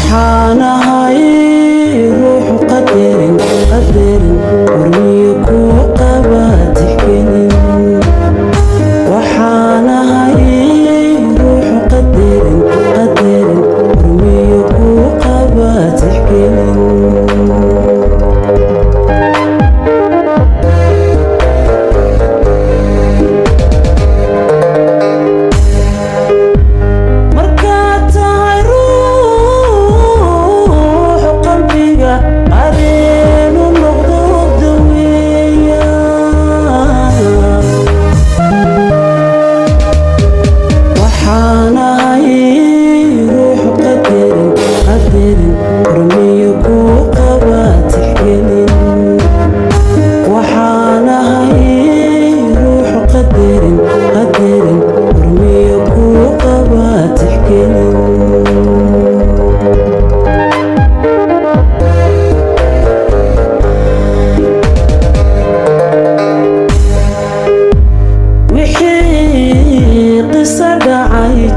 waxaanahay ruux qadarin warmiyo ku qaba tixgelin waxaanahay ruux qadarin warmiyo ku qaba tixgelin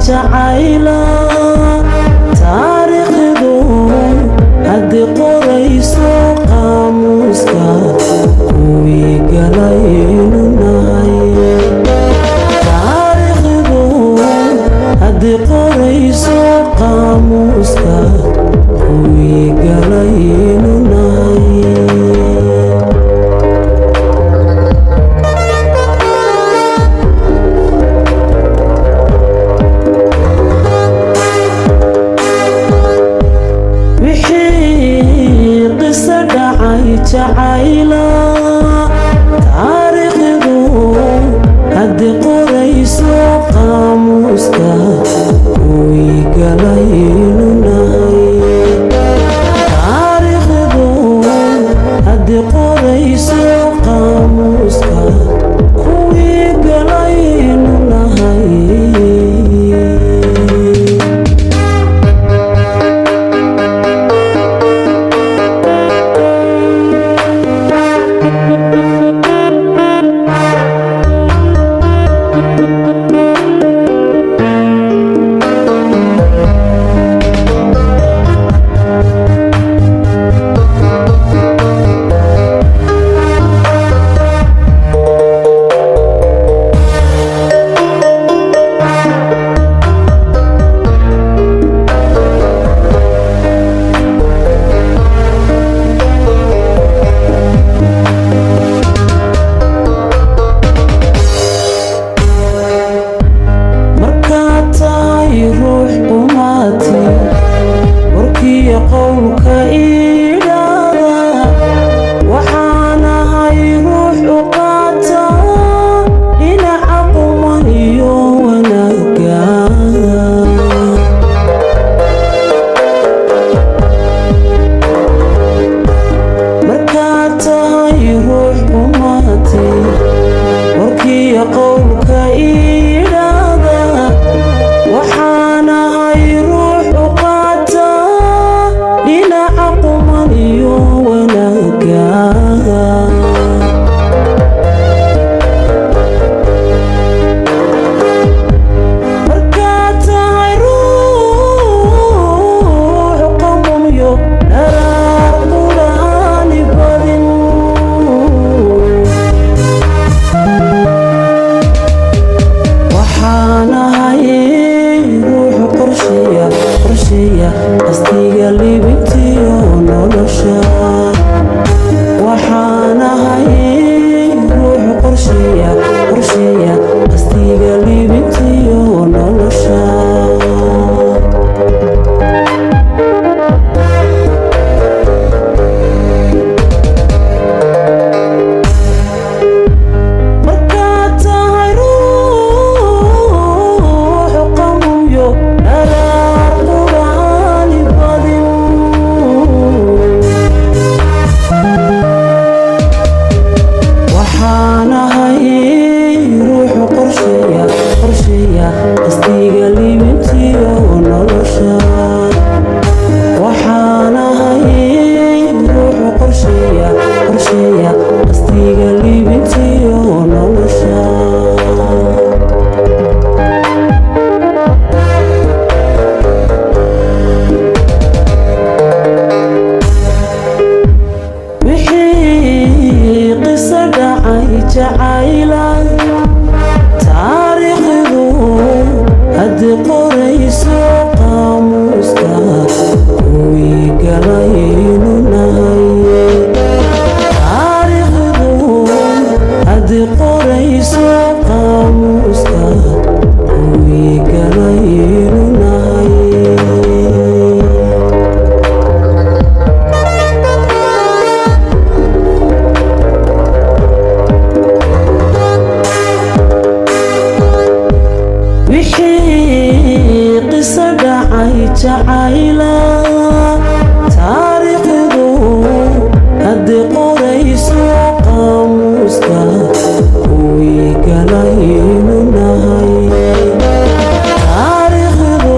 jacayla taariikhdu haddii qorayso qaamuuska kuwii galaynu nahay taariikhdu haddii qorayso qaamuuska kuwii galaynu nahay jacayla taariikhdu haddii qorayso qaamuuska kuwii galaynu nahay taariikhdu haddii qorayso qaamuuska kuwii galaynu nahay qowlka idhaada waxaanahay ruux u qaata dhinaca quman iyo wanaagga markaad tahay ruux qumaati warkiya qowlka idhaada waxaanahay ruux u qaata dhinaca quman iyo wanaagga markaad tahay ruux qawmiyo dharaar quraani badin waxaanahay ruux qorsheeya qastiga libintiyo nolosha waxaanahay ruux qorsheeya qastiga libintiyo nolosha markaad tahay ruux qawmiyo dharaar quraani badin jacayla taariikhdu haddii qorayso qaamuuska kuwii galaynu nahay taariikhdu haddii qorayso qaamuuska kuwii galaynu nahay wixii qiso dhacay jacayla taariikhdu haddii qorayso qaamuuska kuwii galaynu nahay taariikhdu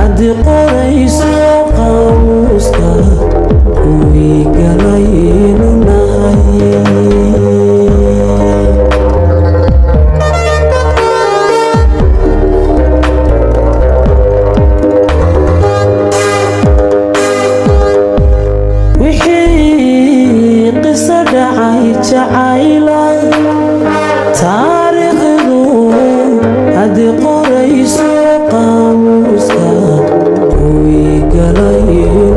haddii qorayso qaamuuska kuwii galaynu nahay wixii qiso dhacay jacayla taariikhdu haddii qorayso qaamuuska kuwii galaynu